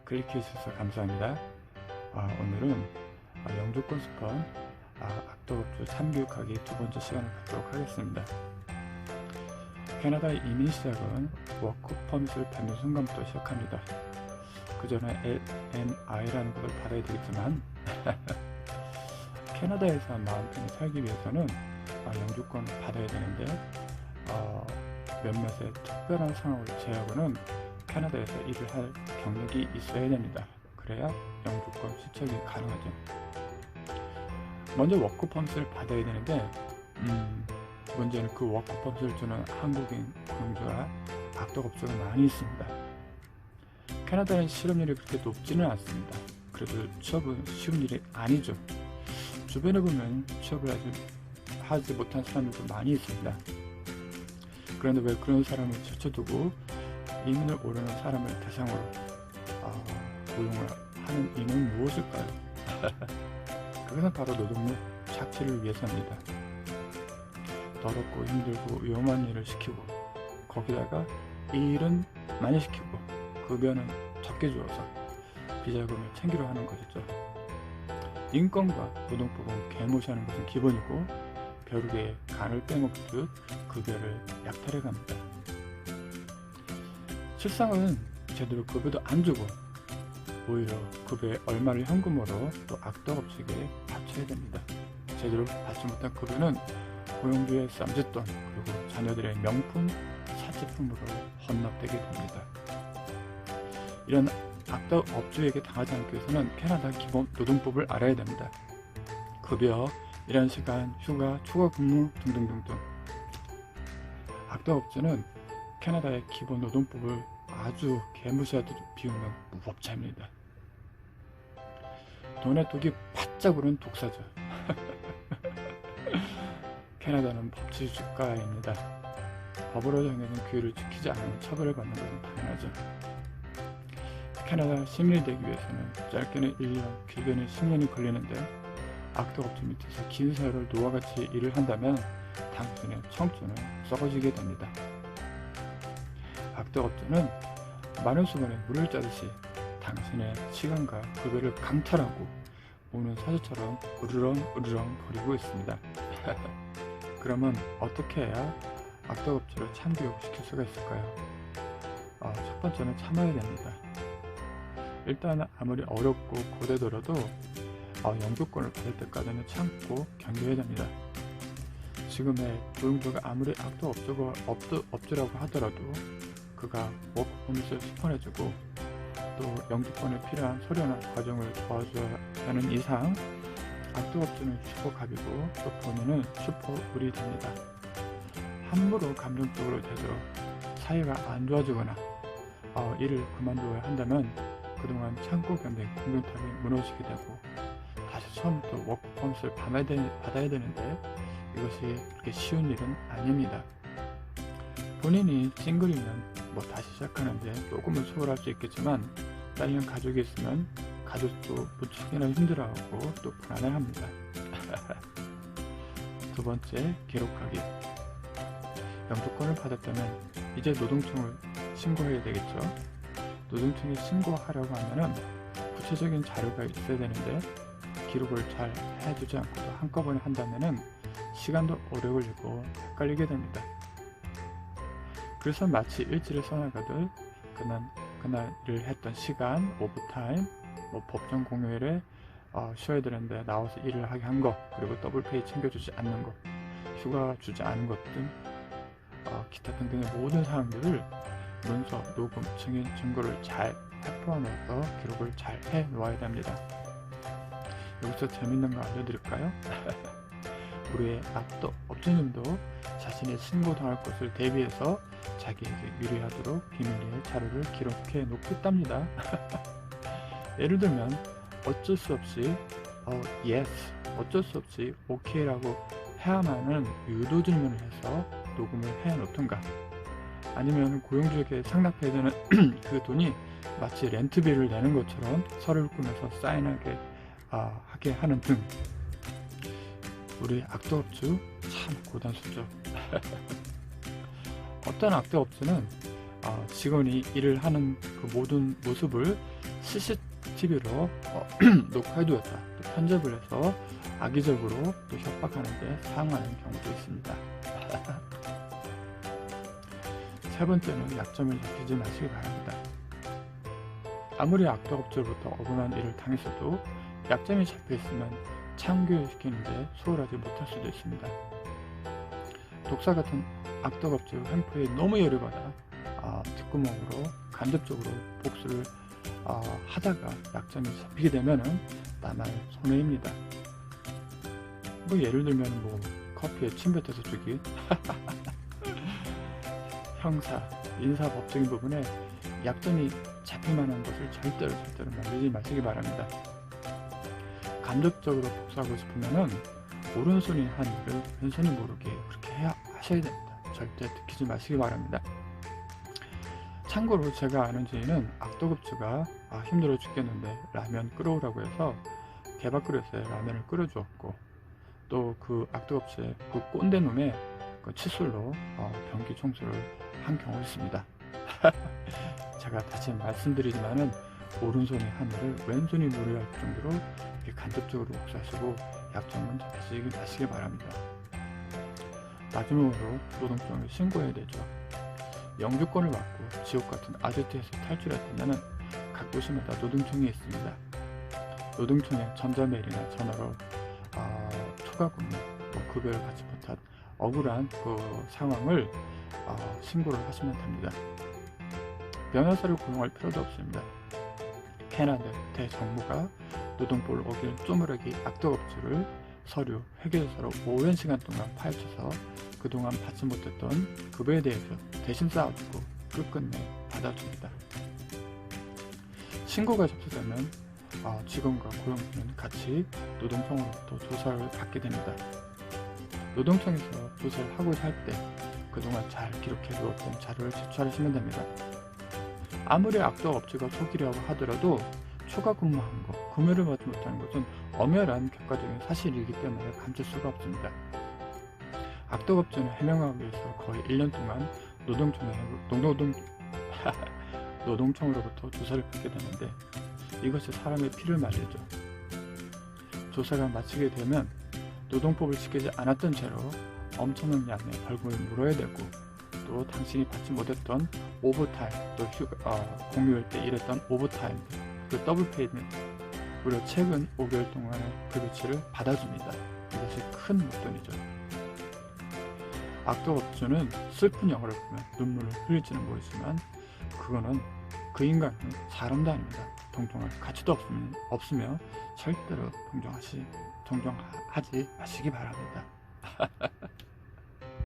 클릭해 주셔서 감사합니다. 오늘은 영주권 스폰 악덕업주 참교육하기 두 번째 시간을 갖도록 하겠습니다. 캐나다 이민 시작은 워크 퍼밋을 받는 순간부터 시작합니다. 그 전에 LNI라는 것을 받아야 되겠지만 캐나다에서 마음 편히 살기 위해서는 영주권을 받아야 되는데 몇몇의 특별한 상황을 제외하고는 캐나다에서 일을 할 경력이 있어야 됩니다. 그래야 영주권 시청이 가능하죠. 먼저 워크퍼밋을 받아야 되는데 문제는 그 워크퍼밋을 주는 한국인 고용주가 악덕업주가 많이 있습니다. 캐나다는 실업률이 그렇게 높지는 않습니다. 그래도 취업은 쉬운 일이 아니죠. 주변에 보면 취업을 하지 못한 사람들도 많이 있습니다. 그런데 왜 그런 사람을 제쳐두고 이민을 오려는 사람을 대상으로 고용을 하는 이유는 무엇일까요? 그것은 바로 노동력 착취를 위해서입니다. 더럽고 힘들고 위험한 일을 시키고 거기다가 이 일은 많이 시키고 급여는 적게 주어서 비자금을 챙기려 하는 것이죠. 인권과 노동법은 개무시하는 것은 기본이고 벼룩에 간을 빼먹듯 급여를 약탈해 갑니다. 실상은 제대로 급여도 안 주고 오히려 급여의 얼마를 현금으로 또 악덕업주에게 바쳐야 됩니다. 제대로 받지 못한 급여는 고용주의 쌈짓돈 그리고 자녀들의 명품 사치품으로 헌납되게 됩니다. 이런 악덕업주에게 당하지 않기 위해서는 캐나다 기본 노동법을 알아야 됩니다. 급여, 일한 시간, 휴가, 추가 근무 등등등등. 악덕업주는 캐나다의 기본 노동법을 아주 개무시하듯 비우는 무법자입니다. 돈에 독이 바짝 오른 독사죠. 캐나다는 법치주의 국가입니다. 법으로 정해진 규율을 지키지 않으면 처벌을 받는 것은 당연하죠. 캐나다 시민이 되기 위해서는 짧게는 1년, 길게는 10년이 걸리는데 악덕업주 밑에서 긴 세월을 노아같이 일을 한다면 당신의 청춘은 썩어지게 됩니다. 악덕업주는 마른 수건에 물을 짜듯이 당신의 시간과 급여를 강탈하고 오는 사자처럼 으르렁 거리고 있습니다. 그러면 어떻게 해야 악덕업주를 참교육시킬 수가 있을까요? 첫 번째는 참아야 됩니다. 일단 아무리 어렵고 고되더라도 영주권을 받을 때까지는 참고 견뎌야 됩니다. 지금의 고용주가 아무리 악덕업주라고 하더라도 그가 워크퍼밋을 스폰해주고 또 영주권에 필요한 서류나 과정을 도와줘야 하는 이상 악덕업주는 슈퍼갑이고 또 본인은 슈퍼울이 됩니다. 함부로 감정적으로 대들어 사이가 안 좋아지거나 일을 그만둬야 한다면 그동안 참고 견딘 공동탑이 무너지게 되고 다시 처음부터 워크퍼밋을 받아야 되는데 이것이 그렇게 쉬운 일은 아닙니다. 본인이 싱글이면 다시 시작하는데 조금은 수월할 수 있겠지만 딸이랑 가족이 있으면 가족도 무척이나 힘들어하고 또 불안해합니다. 두 번째, 기록하기. 영주권을 받았다면 이제 노동청을 신고해야 되겠죠. 노동청에 신고하려고 하면은 구체적인 자료가 있어야 되는데 기록을 잘 해두지 않고도 한꺼번에 한다면은 시간도 오래 걸리고 헷갈리게 됩니다. 그래서 마치 일지를 써나가듯 그날 일을 했던 시간, 오버타임, 법정 공휴일에 쉬어야 되는데 나와서 일을 하게 한 것, 그리고 더블페이 챙겨주지 않는 것, 휴가 주지 않은 것 등 기타 등등의 모든 사항들을 문서, 녹음, 증인, 증거를 잘 회포해 놓아서 기록을 잘 해 놓아야 됩니다. 여기서 재밌는 거 알려드릴까요? 우리의 악덕업주님도 자신이 신고당할 것을 대비해서 자기에게 유리하도록 비밀리에 자료를 기록해 놓겠답니다. 예를 들면 어쩔 수 없이 yes, 어쩔 수 없이 OK라고 해야만은 유도 질문을 해서 녹음을 해 놓던가, 아니면 고용주에게 상납해야 되는 그 돈이 마치 렌트비를 내는 것처럼 서류를 꾸며서 사인하게 하게 하는 등 우리 악덕업주 참 고단수죠. 어떤 악덕업주는 직원이 일을 하는 그 모든 모습을 CCTV로 녹화해두었다, 또 편집을 해서 악의적으로 또 협박하는 데 사용하는 경우도 있습니다. 세 번째는 약점을 잡히지 마시기 바랍니다. 아무리 악덕업체로부터 억울한 일을 당했어도 약점이 잡혀있으면 참교육시키는데 소홀하지 못할 수도 있습니다. 독사 같은 악덕업체의 횡포에 너무 열을받아 뒷구멍으로 간접적으로 복수를 하다가 약점이 잡히게 되면은 나날 손해입니다. 뭐 예를 들면 뭐 커피에 침 뱉어서 주기 형사, 민사 법적인 부분에 약점이 잡힐 만한 것을 절대로 만들지 마시기 바랍니다. 간접적으로 복수하고 싶으면은 오른손이 한 일을 왼손이 모르게 그렇게 하셔야 됩니다. 절대 들키지 마시기 바랍니다. 참고로 제가 아는 지인은 악덕업체가 힘들어 죽겠는데 라면 끓여오라고 해서 개밥그릇에 라면을 끓여주었고, 또 그 악덕업체 그 꼰대놈의 그 칫솔로 변기 청소를 한 경우 있습니다. 제가 다시 말씀드리지만은 오른손이 하늘을 왼손이 노려야 할 정도로 간접적으로 복수하시고 약점은 잡히지 마시기 바랍니다. 마지막으로 노동청에 신고해야 되죠. 영주권을 받고 지옥 같은 아지트에서 탈출했다면 각 도시마다 노동청이 있습니다. 노동청에 전자메일이나 전화로 초과 근무, 급여를 받지 못한 억울한 그 상황을 신고를 하시면 됩니다. 변호사를 고용할 필요도 없습니다. 캐나다 대정부가 노동법을 어긴 쪼무라기 악덕업체를 서류, 회계조사로 오랜 시간 동안 파헤쳐서 그동안 받지 못했던 급여에 대해서 대신 쌓아주고 끝끝내 받아줍니다. 신고가 접수되면 직원과 고용주는 같이 노동청으로부터 조사를 받게 됩니다. 노동청에서 조사를 하고자 할 때 그동안 잘 기록해두었던 자료를 제출하시면 됩니다. 아무리 악덕업체가 속이려고 하더라도 초과 근무한 것, 급여를 받지 못하는 것은 엄연한 객관적인 사실이기 때문에 감출 수가 없습니다. 악덕업체는 해명하기 위해서 거의 1년 동안 노동청으로부터 조사를 받게 되는데 이것이 사람의 피를 말리죠. 조사가 마치게 되면 노동법을 지키지 않았던 죄로 엄청난 양의 벌금을 물어야 되고, 또 당신이 받지 못했던 오버타임, 또 공휴일 때 일했던 오버타임, 그 더블페이는 무려 최근 5개월 동안의 급여치를 받아줍니다. 이것이 큰 목돈이죠. 악덕업주는 슬픈 영화를 보면 눈물을 흘릴지는 모르지만 그거는 그 인간은 사람도 아닙니다. 동정할 가치도 없으며 절대로 동정하지 마시기 바랍니다.